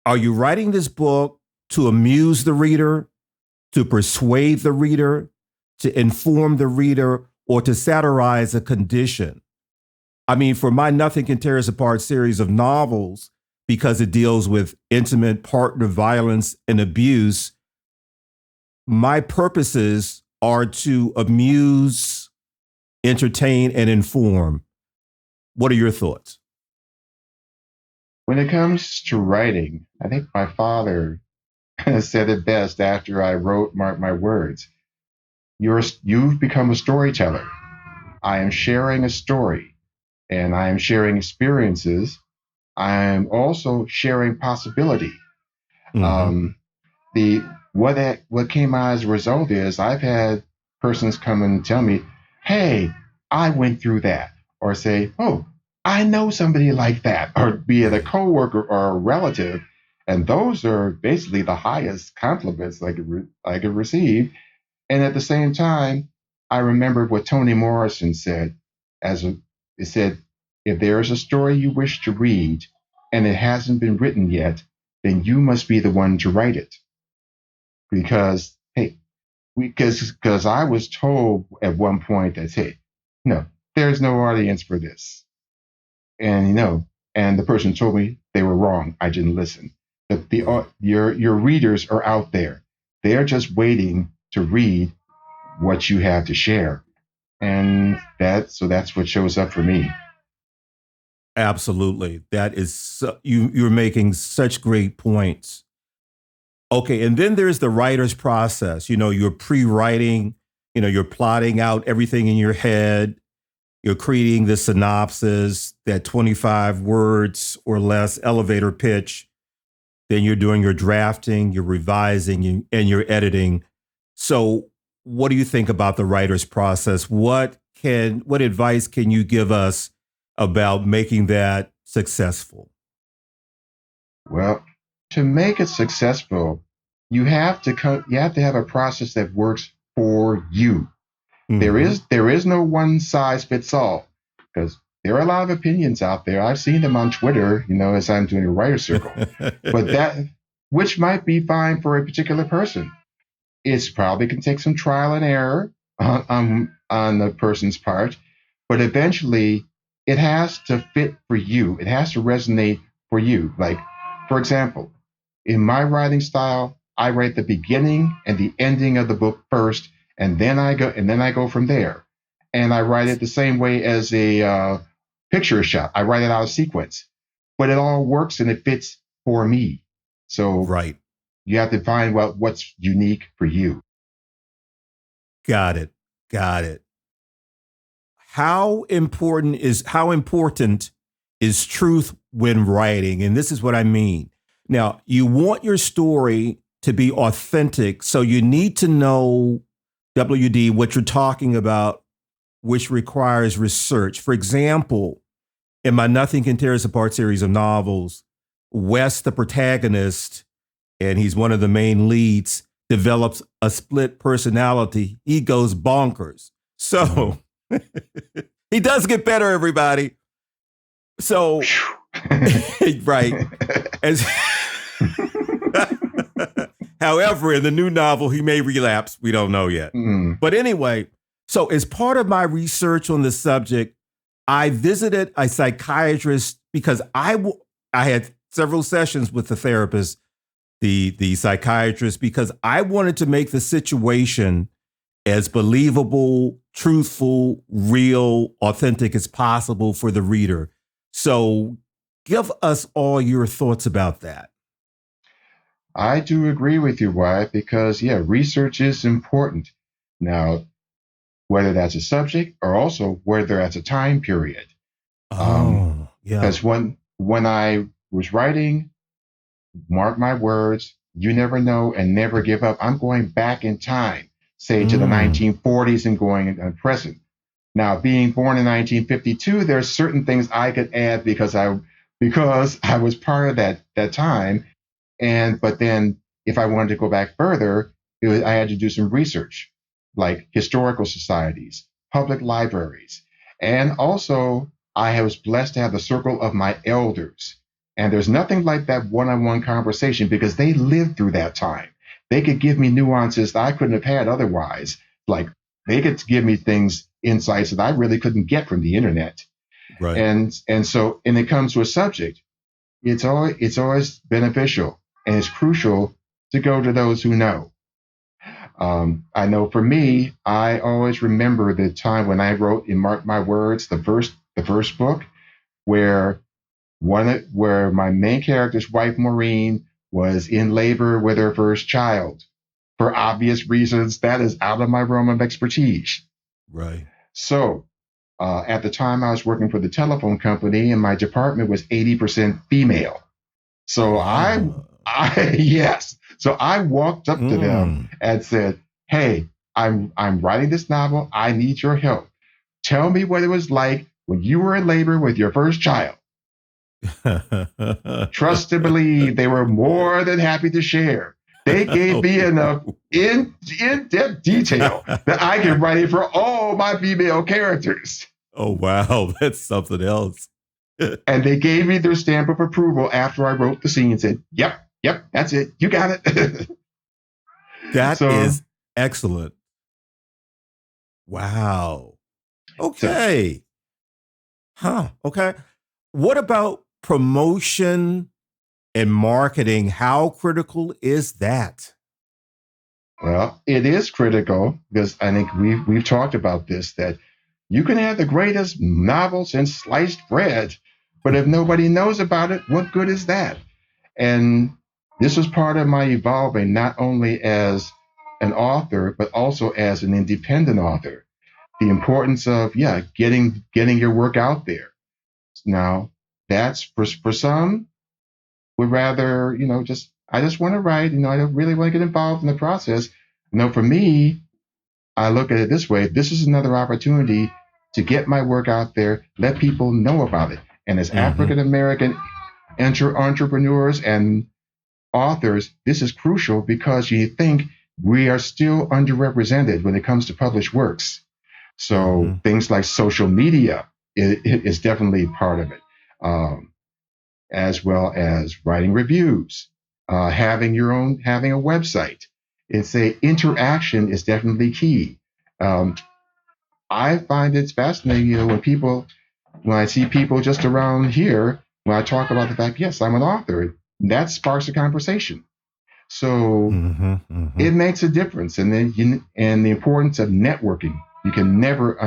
are you writing this book to amuse the reader, to persuade the reader, to inform the reader, or to satirize a condition? I mean, for my Nothing Can Tear Us Apart series of novels, because it deals with intimate partner violence and abuse, my purposes are to amuse, entertain, and inform. What are your thoughts? When it comes to writing, I think my father said it best after I wrote my words. You've become a storyteller. I am sharing a story, and I am sharing experiences. I am also sharing possibility. What came out as a result is I've had persons come and tell me, "Hey, I went through that," or say, "Oh, I know somebody like that," or be it a coworker or a relative, and those are basically the highest compliments I could receive. And at the same time, I remembered what Toni Morrison said. It said, "If there is a story you wish to read and it hasn't been written yet, then you must be the one to write it." Because because I was told at one point that, hey, no, there's no audience for this, and and the person told me they were wrong. I didn't listen. But your readers are out there. They're just waiting to read what you have to share, and that's what shows up for me. Absolutely. That is you're making such great points. Okay, and then there's the writer's process. You're pre-writing, you're plotting out everything in your head. You're creating the synopsis, that 25 words or less elevator pitch. Then you're doing your drafting, you're revising, and you're editing. So, what do you think about the writer's process? What advice can you give us about making that successful? Well, to make it successful, you have to have a process that works for you. Mm-hmm. There is no one size fits all, because there are a lot of opinions out there. I've seen them on Twitter, as I'm doing a writer circle, but that which might be fine for a particular person. It's probably can take some trial and error on the person's part, but eventually it has to fit for you. It has to resonate for you. Like, for example, in my writing style, I write the beginning and the ending of the book first, and then I go from there. And I write it the same way as a picture shot. I write it out of sequence, but it all works and it fits for me. So Right. you have to find what's unique for you. Got it. Got it. How important is truth when writing? And this is what I mean. Now, you want your story to be authentic, so you need to know, WD, what you're talking about, which requires research. For example, in my Nothing Can Tear Us Apart series of novels, Wes, the protagonist, and he's one of the main leads, develops a split personality. He goes bonkers. So he does get better, everybody. So, right. As, however, in the new novel, he may relapse. We don't know yet. But anyway, so as part of my research on the subject, I visited a psychiatrist because I had several sessions with the therapist, the psychiatrist, because I wanted to make the situation as believable, truthful, real, authentic as possible for the reader. So give us all your thoughts about that. I do agree with you, Wyatt, because yeah, research is important. Now, whether that's a subject or also whether that's a time period. Yeah. Because when I was writing, mark my words, you never know and never give up. I'm going back in time, say to the 1940s and going present. Now, being born in 1952, there's certain things I could add because I was part of that time. But then if I wanted to go back further, I had to do some research, like historical societies, public libraries, and also I was blessed to have the circle of my elders. And there's nothing like that one-on-one conversation because they lived through that time. They could give me nuances that I couldn't have had otherwise. Like they could give me insights that I really couldn't get from the internet. Right. And so, when it comes to a subject, it's always beneficial and it's crucial to go to those who know. I know for me, I always remember the time when I wrote in Mark My Words, the first book, where my main character's wife Maureen was in labor with her first child. For obvious reasons, that is out of my realm of expertise. Right. So at the time, I was working for the telephone company, and my department was 80% female. So yes. So I walked up to them and said, "Hey, I'm writing this novel. I need your help. Tell me what it was like when you were in labor with your first child." Trust and believe, they were more than happy to share. They gave me enough in-depth detail that I could write it for all my female characters. Oh, wow. That's something else. And they gave me their stamp of approval after I wrote the scene and said, yep, that's it. You got it. That is excellent. Wow. Okay. Okay. What about promotion and marketing? How critical is that? Well, it is critical because I think we've talked about this, that you can have the greatest novels and sliced bread, But if nobody knows about it, what good is that? And this was part of my evolving, not only as an author, but also as an independent author. The importance of, yeah, getting your work out there. Now, that's for some would rather, just I just want to write, I don't really want to get involved in the process. For me, I look at it this way. This is another opportunity to get my work out there, let people know about it. And as Mm-hmm. African American entrepreneurs and authors, this is crucial because you think we are still underrepresented when it comes to published works. So Mm-hmm. things like social media is definitely part of it, um, as well as writing reviews, having a website. It's a interaction is definitely key. Um, I find it's fascinating, when I see people just around here, when I talk about the fact, yes, I'm an author, that sparks a conversation. So Mm-hmm. Mm-hmm. it makes a difference, and the importance of networking. You can never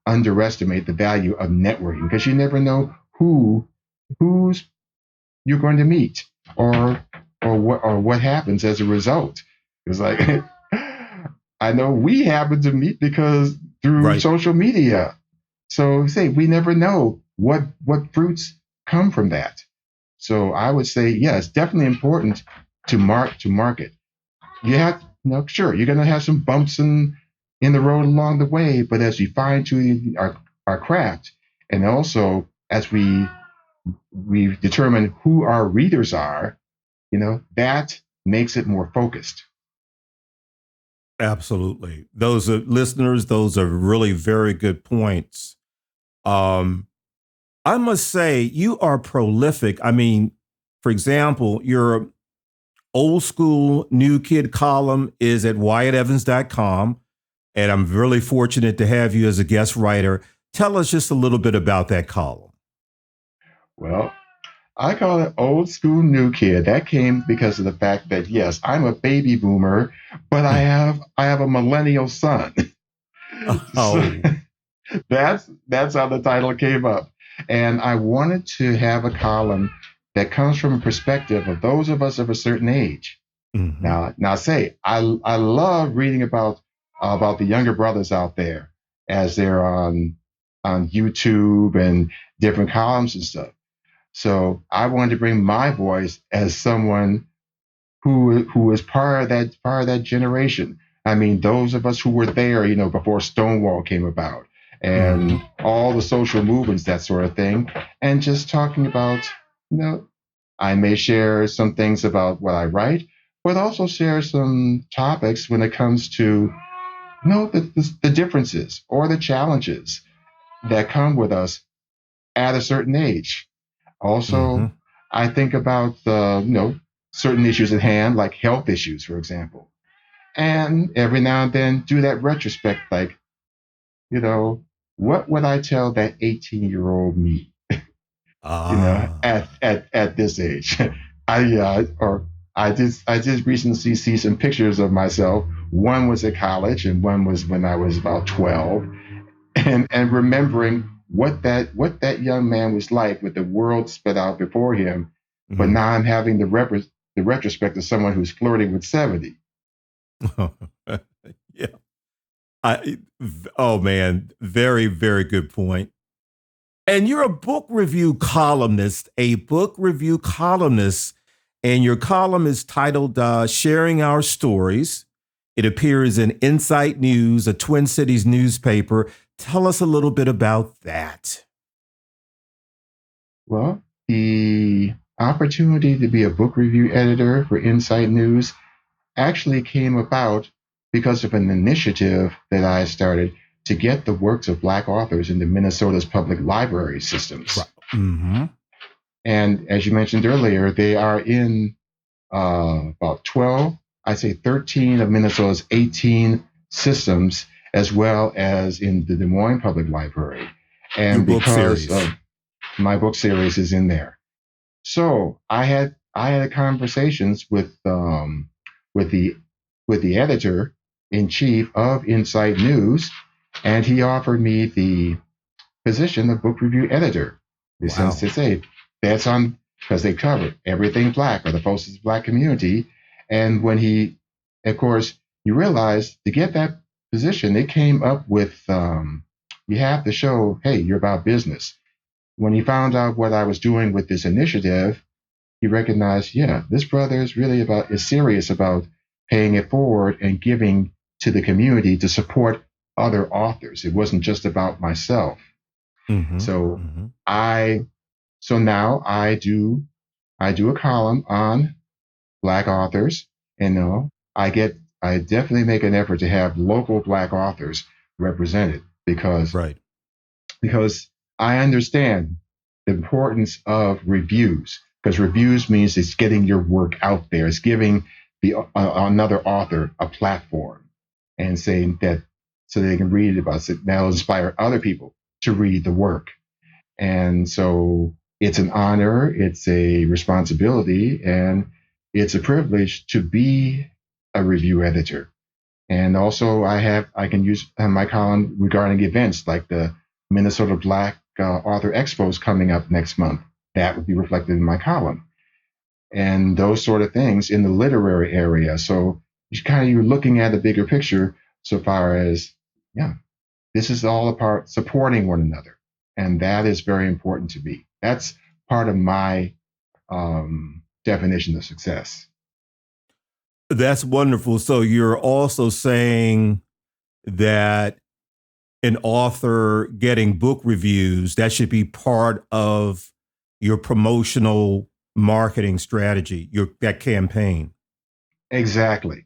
underestimate the value of networking because you never know who's you're going to meet, or what happens as a result. It's like I know we happen to meet because through Right. social media. So say we never know what fruits come from that. So I would say, yeah, it's definitely important to market. You have, sure, you're going to have some bumps in the road along the way, but as we fine tune our craft, and also as we determine who our readers are, that makes it more focused. Absolutely. Those are listeners, those are really very good points. Um, I must say, you are prolific. I mean, for example, your old school new kid column is at wyattevans.com. And I'm really fortunate to have you as a guest writer. Tell us just a little bit about that column. Well, I call it old school new kid. That came because of the fact that yes, I'm a baby boomer, but I have a millennial son. So Oh. that's how the title came up. And I wanted to have a column that comes from a perspective of those of us of a certain age. Mm-hmm. Now say I love reading about the younger brothers out there as they're on YouTube and different columns and stuff. So I wanted to bring my voice as someone who is part of that generation. I mean, those of us who were there, before Stonewall came about Mm-hmm. and all the social movements, that sort of thing, and just talking about, you know, I may share some things about what I write, but also share some topics when it comes to, the differences or the challenges that come with us at a certain age. Mm-hmm. Also, I think about certain issues at hand, like health issues, for example, and every now and then do that retrospect, like, you know, what would I tell that 18-year-old me, Ah. at this age? I did recently see some pictures of myself. One was at college, and one was when I was about 12, and remembering what that young man was like with the world spread out before him. But Mm-hmm. now I'm having the retrospect of someone who's flirting with 70. Yeah. I, oh man, very, very good point. And you're a book review columnist, and your column is titled Sharing Our Stories. It appears in Insight News, a Twin Cities newspaper. Tell us a little bit about that. Well, the opportunity to be a book review editor for Insight News actually came about because of an initiative that I started to get the works of Black authors into Minnesota's public library systems. Right. Mm-hmm. And as you mentioned earlier, they are in about 12, I'd say 13 of Minnesota's 18 systems, as well as in the Des Moines Public Library. Your And book because series. of my book series is in there. So I had conversations with the with the editor in chief of Insight News, and he offered me the position of book review editor. The sense Wow. to say that's on because they cover everything black or the closest black community. And when he, of course, you realize to get that position, they came up with you have to show, hey, you're about business. When he found out what I was doing with this initiative, he recognized, yeah, this brother is serious about paying it forward and giving to the community to support other authors. It wasn't just about myself. Mm-hmm. So Mm-hmm. I so now I do a column on black authors, and I definitely make an effort to have local black authors represented Right. because I understand the importance of reviews because reviews means it's getting your work out there. It's giving another author a platform and saying that so they can read it about it. That'll inspire other people to read the work. And so it's an honor, it's a responsibility, and it's a privilege to be a review editor. And also, I can use my column regarding events like the Minnesota Black Author Expos coming up next month. That would be reflected in my column, and those sort of things in the literary area. So you're looking at the bigger picture so far as yeah, this is all about supporting one another, and that is very important to me. That's part of my definition of success. That's wonderful. So you're also saying that an author getting book reviews, that should be part of your promotional marketing strategy, your that campaign. Exactly.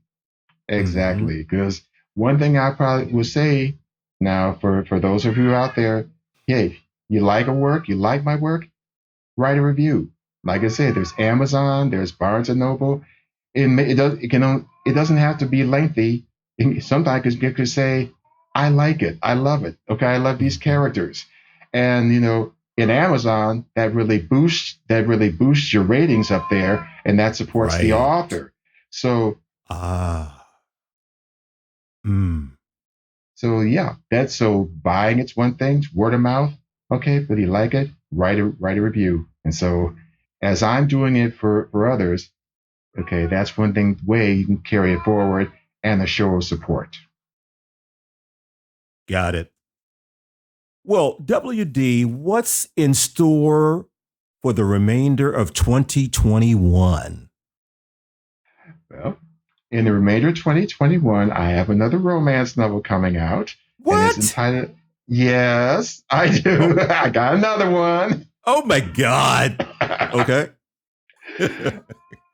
Mm-hmm. Exactly. Because one thing I probably would say now for those of you out there, hey, you like a work, you like my work, write a review. Like I said, there's Amazon, there's Barnes and Noble. It doesn't have to be lengthy. Sometimes you could say, I like it, I love it. Okay, I love these Mm-hmm. characters, and in Amazon that really boosts your ratings up there, and that supports the Right. author. So Ah. Mm. yeah, that's so buying it's one thing, word of mouth. Okay, but you like it, write a review. And so as I'm doing it for others, okay, that's one thing way you can carry it forward and a show of support. Got it. Well, WD, what's in store for the remainder of 2021? Well, in the remainder of 2021, I have another romance novel coming out, and it's What? entitled Yes, I Oh, do. I got another one. oh my God. Okay.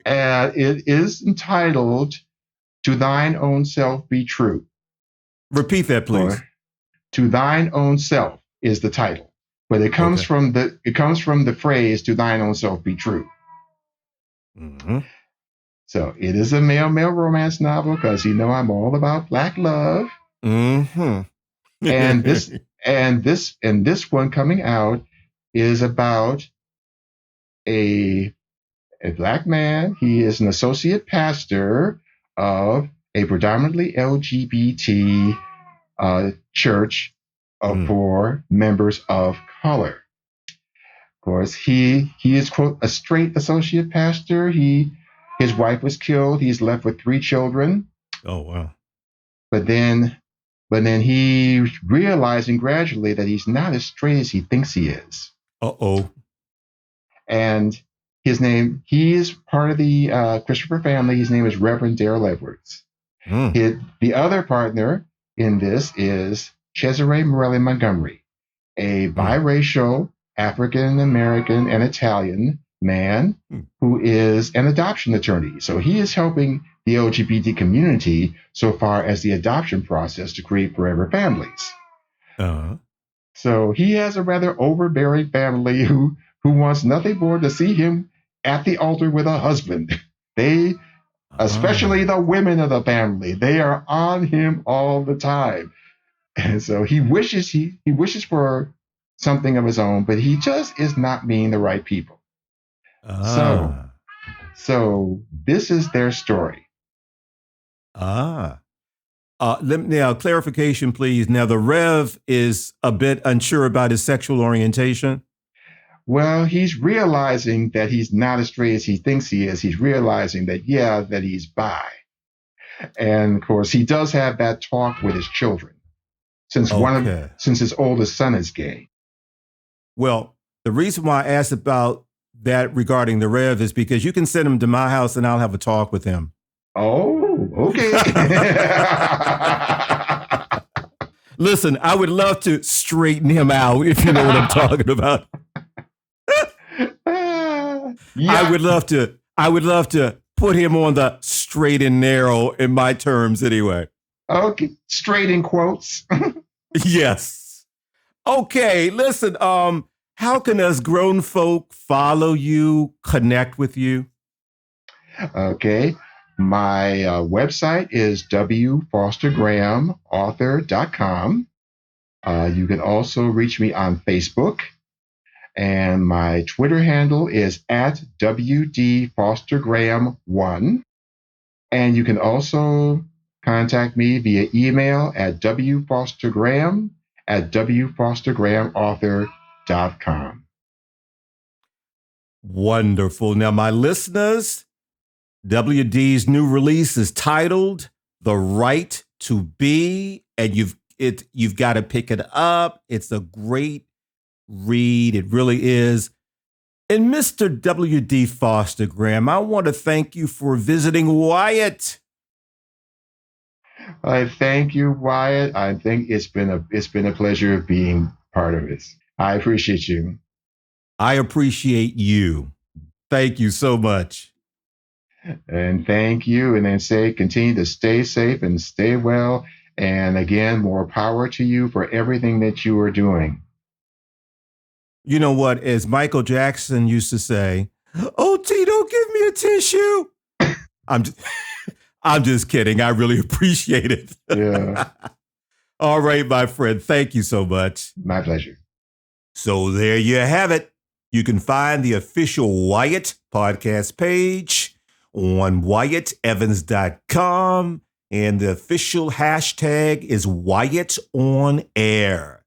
And it is entitled To Thine Own Self Be True. Repeat that, please. Or To Thine Own Self is the title. But Okay. it comes from the phrase to thine own self be true. Mm-hmm. So it is a male romance novel because I'm all about black love. Mm-hmm. And this one coming out is about a a black man. He is an associate pastor of a predominantly LGBT church Mm. for members of color. Of course, he is quote a straight associate pastor. His wife was killed. He's left with three children. Oh wow. But then he's realizing gradually that he's not as straight as he thinks he is. Uh-oh. And he is part of the Christopher family. His name is Reverend Daryl Edwards. Mm. The other partner in this is Cesare Morelli Montgomery, a Mm. biracial African American and Italian man Mm. who is an adoption attorney. So he is helping the LGBT community so far as the adoption process to create forever families. Uh-huh. So he has a rather overbearing family who wants nothing more to see him at the altar with a husband. They, especially Ah. the women of the family, they are on him all the time. And so he wishes for something of his own, but he just is not meeting the right people. So Ah. this is their story. Ah. Now, clarification, please. Now, the Rev is a bit unsure about his sexual orientation. Well, he's realizing that he's not as straight as he thinks he is. He's realizing that, yeah, that he's bi. And of course, he does have that talk with his children Okay. since his oldest son is gay. Well, the reason why I asked about that regarding the Rev is because you can send him to my house and I'll have a talk with him. Oh, okay. Listen, I would love to straighten him out, if you know what I'm talking about. Yeah. I would love to put him on the straight and narrow in my terms anyway. Okay, straight in quotes. Yes. Okay, listen, how can us grown folk follow you, connect with you? Okay. My website is wfostergrahamauthor.com. You can also reach me on Facebook. And my Twitter handle is at WDFosterGraham1. And you can also contact me via email at wfostergraham@wfostergrahamauthor.com. Wonderful. Now, my listeners, WD's new release is titled The Right to Be, and you've got to pick it up. It's a great read. It really is. And Mr. W.D. Foster Graham, I want to thank you for visiting Wyatt. I thank you, Wyatt. I think it's been a pleasure being part of it. I appreciate you. I appreciate you. Thank you so much. And thank you. And then continue to stay safe and stay well. And again, more power to you for everything that you are doing. You know what? As Michael Jackson used to say, "Oh, Tito, give me a tissue." I'm just kidding. I really appreciate it. Yeah. All right, my friend. Thank you so much. My pleasure. So there you have it. You can find the official Wyatt podcast page on WyattEvans.com, and the official hashtag is Wyatt on Air.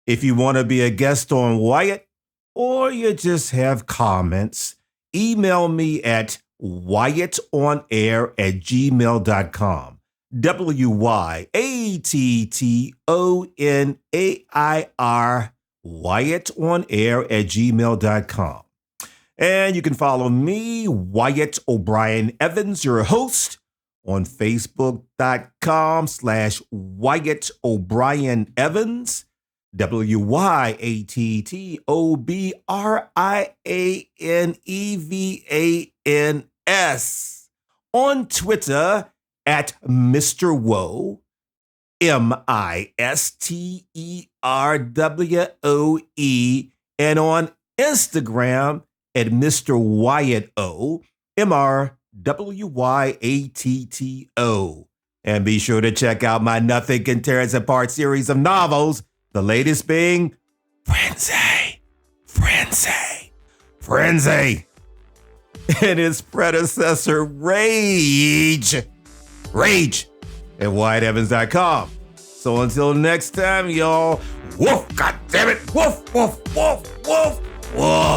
If you want to be a guest on Wyatt, or you just have comments, email me at wyattonair@gmail.com. WYATTONAIR, wyattonair@gmail.com. And you can follow me, Wyatt O'Brien Evans, your host, on Facebook.com/Wyatt O'Brien Evans, WYATTOBRIANEVANS. On Twitter at Mr. Woe, MISTERWOE, and on Instagram at Mr. Wyatt O, MRWYATTO. And be sure to check out my Nothing Can Tear Us Apart series of novels, the latest being Frenzy, and its predecessor, Rage at WyattEvans.com. So until next time, y'all, woof, goddammit, woof, woof, woof, woof, woof.